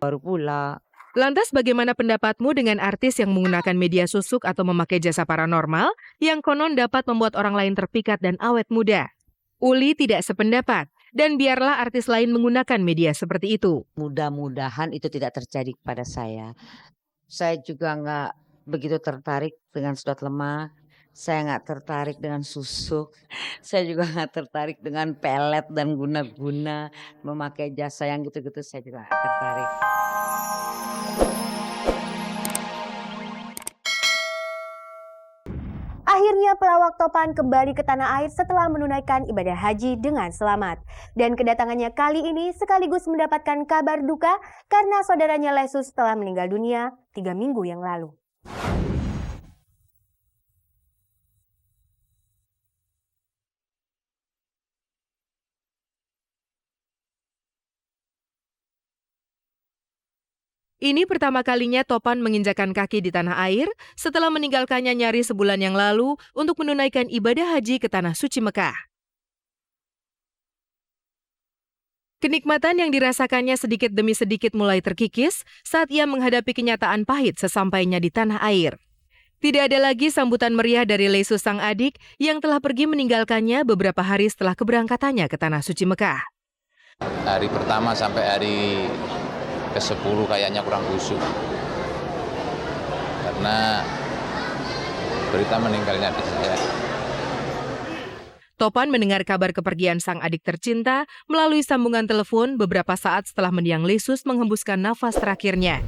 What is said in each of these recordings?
baru pula. Lantas bagaimana pendapatmu dengan artis yang menggunakan media susuk atau memakai jasa paranormal yang konon dapat membuat orang lain terpikat dan awet muda? Uli tidak sependapat dan biarlah artis lain menggunakan media seperti itu. Mudah-mudahan itu tidak terjadi kepada saya. Saya juga nggak begitu tertarik dengan sedot lemah. Saya nggak tertarik dengan susuk. Saya juga nggak tertarik dengan pelet dan guna-guna. Memakai jasa yang gitu-gitu saya juga nggak tertarik. Akhirnya pelawak Topan kembali ke tanah air setelah menunaikan ibadah haji dengan selamat. Dan kedatangannya kali ini sekaligus mendapatkan kabar duka karena saudaranya Lesus telah meninggal dunia 3 minggu yang lalu. Ini pertama kalinya Topan menginjakan kaki di tanah air setelah meninggalkannya nyaris sebulan yang lalu untuk menunaikan ibadah haji ke Tanah Suci Mekah. Kenikmatan yang dirasakannya sedikit demi sedikit mulai terkikis saat ia menghadapi kenyataan pahit sesampainya di tanah air. Tidak ada lagi sambutan meriah dari Lesus sang adik yang telah pergi meninggalkannya beberapa hari setelah keberangkatannya ke Tanah Suci Mekah. Hari pertama sampai hari ke-10 kayaknya kurang khusyuk karena berita meninggalnya adik saya. Topan mendengar kabar kepergian sang adik tercinta melalui sambungan telepon beberapa saat setelah mendiang Lesus menghembuskan nafas terakhirnya.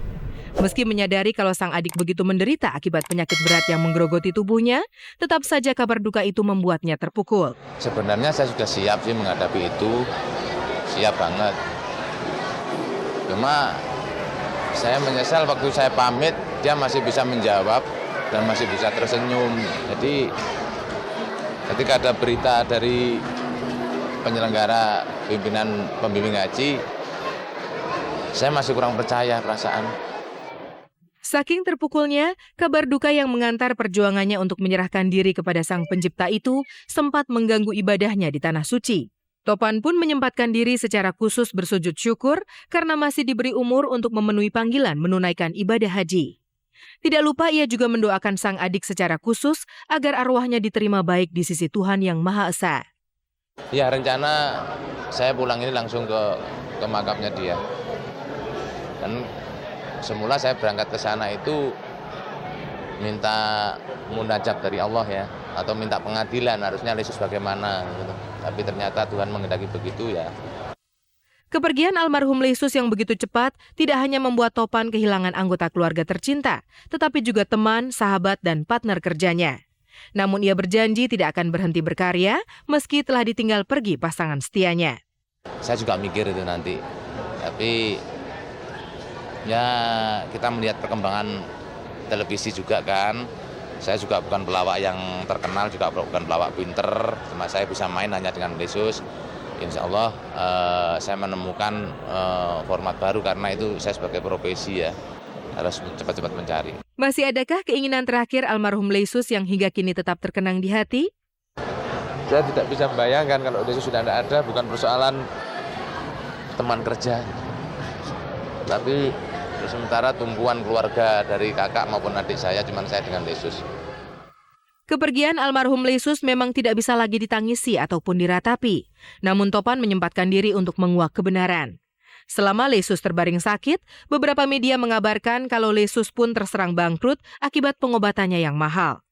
Meski menyadari kalau sang adik begitu menderita akibat penyakit berat yang menggerogoti tubuhnya, tetap saja kabar duka itu membuatnya terpukul. Sebenarnya saya sudah siap sih menghadapi itu, siap banget. Cuma saya menyesal waktu saya pamit, dia masih bisa menjawab dan masih bisa tersenyum. Jadi ketika ada berita dari penyelenggara pimpinan pembimbing haji, saya masih kurang percaya perasaan. Saking terpukulnya, kabar duka yang mengantar perjuangannya untuk menyerahkan diri kepada Sang Pencipta itu sempat mengganggu ibadahnya di Tanah Suci. Topan pun menyempatkan diri secara khusus bersujud syukur karena masih diberi umur untuk memenuhi panggilan menunaikan ibadah haji. Tidak lupa ia juga mendoakan sang adik secara khusus agar arwahnya diterima baik di sisi Tuhan Yang Maha Esa. Ya, rencana saya pulang ini langsung ke makamnya dia. Dan semula saya berangkat ke sana itu minta munajat dari Allah ya, atau minta pengadilan harusnya Lesus bagaimana gitu. Tapi ternyata Tuhan menghendaki begitu ya. Kepergian almarhum Lesus yang begitu cepat tidak hanya membuat Topan kehilangan anggota keluarga tercinta, tetapi juga teman, sahabat, dan partner kerjanya. Namun ia berjanji tidak akan berhenti berkarya meski telah ditinggal pergi pasangan setianya. Saya juga mikir itu nanti, tapi ya kita melihat perkembangan televisi juga kan. Saya juga bukan pelawak yang terkenal, juga bukan pelawak pinter. Cuma saya bisa main hanya dengan Lesus. Insya Allah saya menemukan format baru karena itu saya sebagai profesi ya harus cepat-cepat mencari. Masih adakah keinginan terakhir almarhum Lesus yang hingga kini tetap terkenang di hati? Saya tidak bisa membayangkan kalau Lesus sudah tidak ada, bukan persoalan teman kerja. Tapi sementara tumpuan keluarga dari kakak maupun adik saya cuma saya dengan Lesus. Kepergian almarhum Lesus memang tidak bisa lagi ditangisi ataupun diratapi. Namun Topan menyempatkan diri untuk menguak kebenaran. Selama Lesus terbaring sakit, beberapa media mengabarkan kalau Lesus pun terserang bangkrut akibat pengobatannya yang mahal.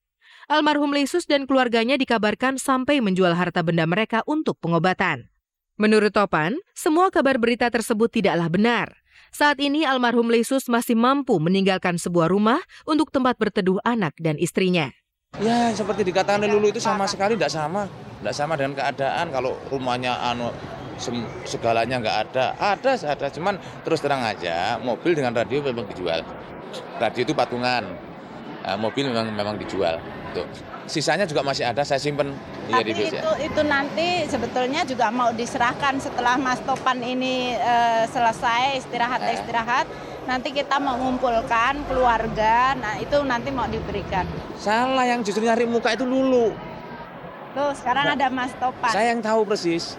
Almarhum Lesus dan keluarganya dikabarkan sampai menjual harta benda mereka untuk pengobatan. Menurut Topan, semua kabar berita tersebut tidaklah benar. Saat ini almarhum Lesus masih mampu meninggalkan sebuah rumah untuk tempat berteduh anak dan istrinya. Ya seperti dikatakan Lulu itu sama sekali tidak sama. Tidak sama dengan keadaan kalau rumahnya segalanya nggak ada, cuman terus terang aja mobil dengan radio memang dijual. Radio itu patungan, mobil memang dijual. Tuh. Sisanya juga masih ada, saya simpen. Tapi itu nanti sebetulnya juga mau diserahkan setelah Mas Topan ini selesai istirahat. Nanti kita mau mengumpulkan keluarga, nah itu nanti mau diberikan. Salah, yang justru nyari muka itu Lulu. Tuh sekarang ada Mas Topan. Saya yang tahu persis.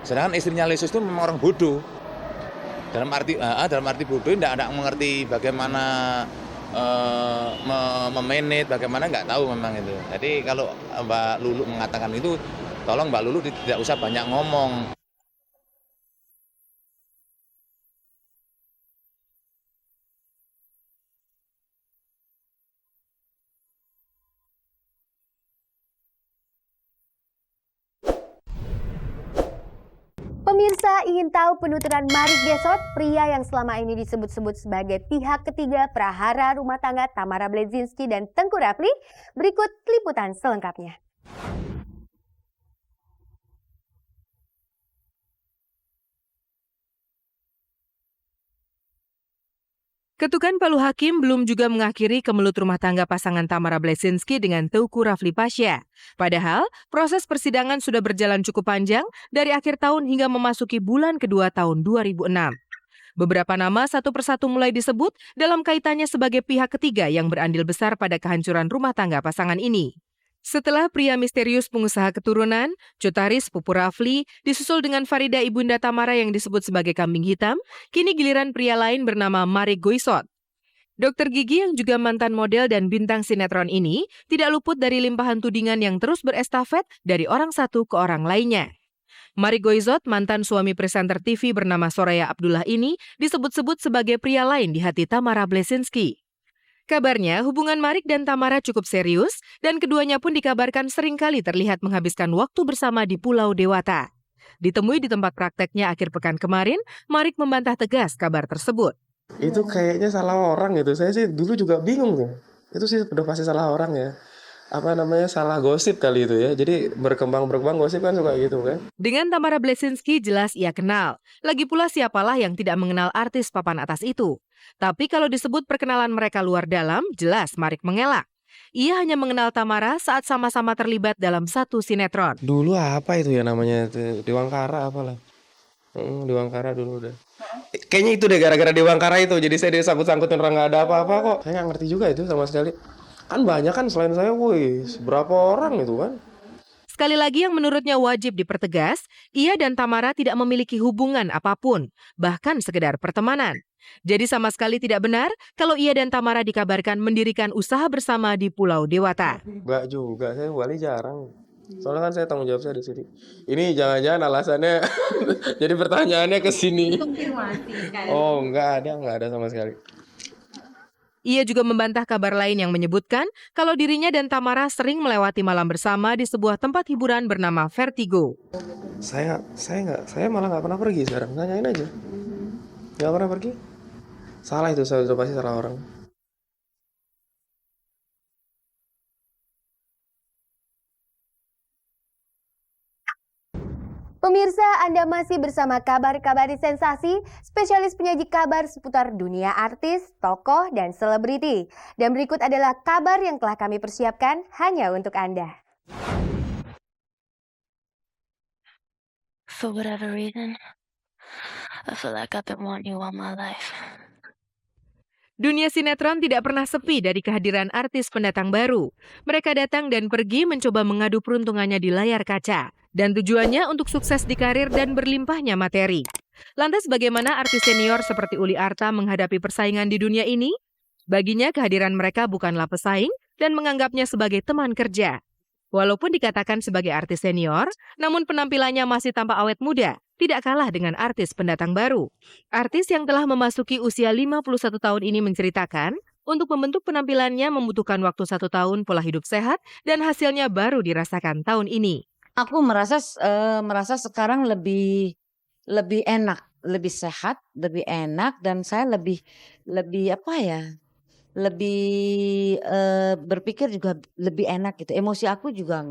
Sedangkan istrinya Lesus itu memang orang bodoh. dalam arti bodoh, enggak mengerti bagaimana memanage, bagaimana nggak tahu memang itu. Jadi kalau Mbak Lulu mengatakan itu, tolong Mbak Lulu tidak usah banyak ngomong. Pemirsa ingin tahu penuturan Marik Gesot, pria yang selama ini disebut-sebut sebagai pihak ketiga prahara rumah tangga Tamara Blazinski dan Tengku Rafli? Berikut liputan selengkapnya. Ketukan palu hakim belum juga mengakhiri kemelut rumah tangga pasangan Tamara Blazinski dengan Teuku Rafli Pasha. Padahal, proses persidangan sudah berjalan cukup panjang dari akhir tahun hingga memasuki bulan kedua tahun 2006. Beberapa nama satu persatu mulai disebut dalam kaitannya sebagai pihak ketiga yang berandil besar pada kehancuran rumah tangga pasangan ini. Setelah pria misterius pengusaha keturunan, Cutaris Pupu Rafli, disusul dengan Farida ibunda Tamara yang disebut sebagai kambing hitam, kini giliran pria lain bernama Marik Goisot. Dokter gigi yang juga mantan model dan bintang sinetron ini tidak luput dari limpahan tudingan yang terus berestafet dari orang satu ke orang lainnya. Marik Goisot, mantan suami presenter TV bernama Soraya Abdullah ini disebut-sebut sebagai pria lain di hati Tamara Blazinski. Kabarnya, hubungan Marik dan Tamara cukup serius dan keduanya pun dikabarkan seringkali terlihat menghabiskan waktu bersama di Pulau Dewata. Ditemui di tempat prakteknya akhir pekan kemarin, Marik membantah tegas kabar tersebut. Itu kayaknya salah orang gitu. Saya sih dulu juga bingung tuh. Itu sih udah pasti salah orang ya. Salah gosip kali itu ya. Jadi berkembang gosip kan suka gitu kan. Dengan Tamara Blazinski jelas ia kenal. Lagi pula siapalah yang tidak mengenal artis papan atas itu. Tapi kalau disebut perkenalan mereka luar dalam, jelas Marik mengelak. Ia hanya mengenal Tamara saat sama-sama terlibat dalam satu sinetron. Dulu apa itu ya namanya? Dewangkara apalah. Dewangkara dulu udah. Kayaknya itu deh gara-gara Dewangkara itu. Jadi saya disangkut-sangkutin orang nggak ada apa-apa kok. Saya nggak ngerti juga itu sama sekali. Kan banyak kan selain saya, berapa orang itu kan. Sekali lagi yang menurutnya wajib dipertegas, ia dan Tamara tidak memiliki hubungan apapun, bahkan sekedar pertemanan. Jadi sama sekali tidak benar kalau ia dan Tamara dikabarkan mendirikan usaha bersama di Pulau Dewata. Enggak juga, saya Bali jarang. Soalnya kan saya tanggung jawab saya di sini. Ini jangan-jangan alasannya jadi pertanyaannya ke sini. Oh, enggak ada sama sekali. Ia juga membantah kabar lain yang menyebutkan kalau dirinya dan Tamara sering melewati malam bersama di sebuah tempat hiburan bernama Vertigo. Saya malah nggak pernah pergi sekarang. Tanyain aja. Nggak pernah pergi. Salah itu, saya pasti salah orang. Pemirsa, Anda masih bersama Kabar-Kabari Sensasi, spesialis penyaji kabar seputar dunia artis, tokoh, dan selebriti. Dan berikut adalah kabar yang telah kami persiapkan hanya untuk Anda. For whatever reason, I feel like I've been wanting you all my life. Dunia sinetron tidak pernah sepi dari kehadiran artis pendatang baru. Mereka datang dan pergi mencoba mengadu peruntungannya di layar kaca. Dan tujuannya untuk sukses di karir dan berlimpahnya materi. Lantas bagaimana artis senior seperti Uli Arta menghadapi persaingan di dunia ini? Baginya kehadiran mereka bukanlah pesaing dan menganggapnya sebagai teman kerja. Walaupun dikatakan sebagai artis senior, namun penampilannya masih tampak awet muda, tidak kalah dengan artis pendatang baru. Artis yang telah memasuki usia 51 tahun ini menceritakan, untuk membentuk penampilannya membutuhkan waktu 1 tahun pola hidup sehat dan hasilnya baru dirasakan tahun ini. Aku merasa sekarang lebih enak, lebih sehat, lebih enak, dan saya lebih berpikir juga lebih enak gitu. Emosi aku juga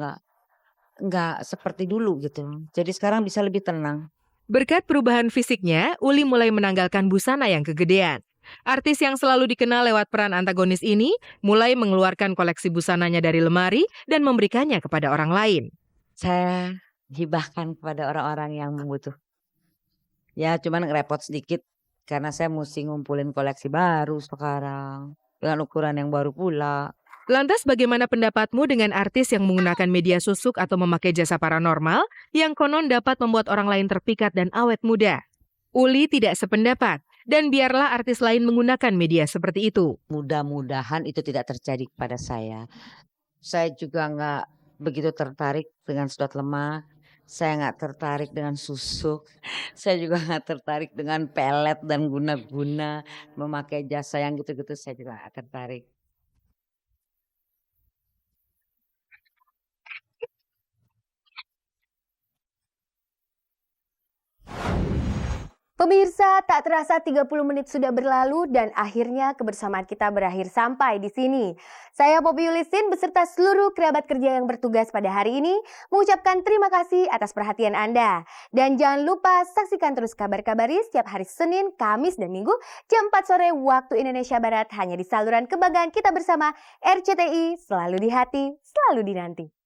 nggak seperti dulu gitu. Jadi sekarang bisa lebih tenang. Berkat perubahan fisiknya, Uli mulai menanggalkan busana yang kegedean. Artis yang selalu dikenal lewat peran antagonis ini mulai mengeluarkan koleksi busananya dari lemari dan memberikannya kepada orang lain. Saya hibahkan kepada orang-orang yang membutuh. Ya cuman repot sedikit karena saya mesti ngumpulin koleksi baru sekarang. Dengan ukuran yang baru pula. Lantas bagaimana pendapatmu dengan artis yang menggunakan media susuk atau memakai jasa paranormal yang konon dapat membuat orang lain terpikat dan awet muda? Uli tidak sependapat dan biarlah artis lain menggunakan media seperti itu. Mudah-mudahan itu tidak terjadi kepada saya. Saya juga nggak begitu tertarik dengan sedot lemah. Saya nggak tertarik dengan susuk. Saya juga nggak tertarik dengan pelet dan guna-guna. Memakai jasa yang gitu-gitu saya juga nggak tertarik. Pemirsa, tak terasa 30 menit sudah berlalu dan akhirnya kebersamaan kita berakhir sampai di sini. Saya Poppy Yulisin beserta seluruh kerabat kerja yang bertugas pada hari ini mengucapkan terima kasih atas perhatian Anda. Dan jangan lupa saksikan terus kabar-kabari setiap hari Senin, Kamis, dan Minggu jam 4 sore waktu Indonesia Barat hanya di saluran kebanggaan kita bersama RCTI, selalu di hati, selalu dinanti.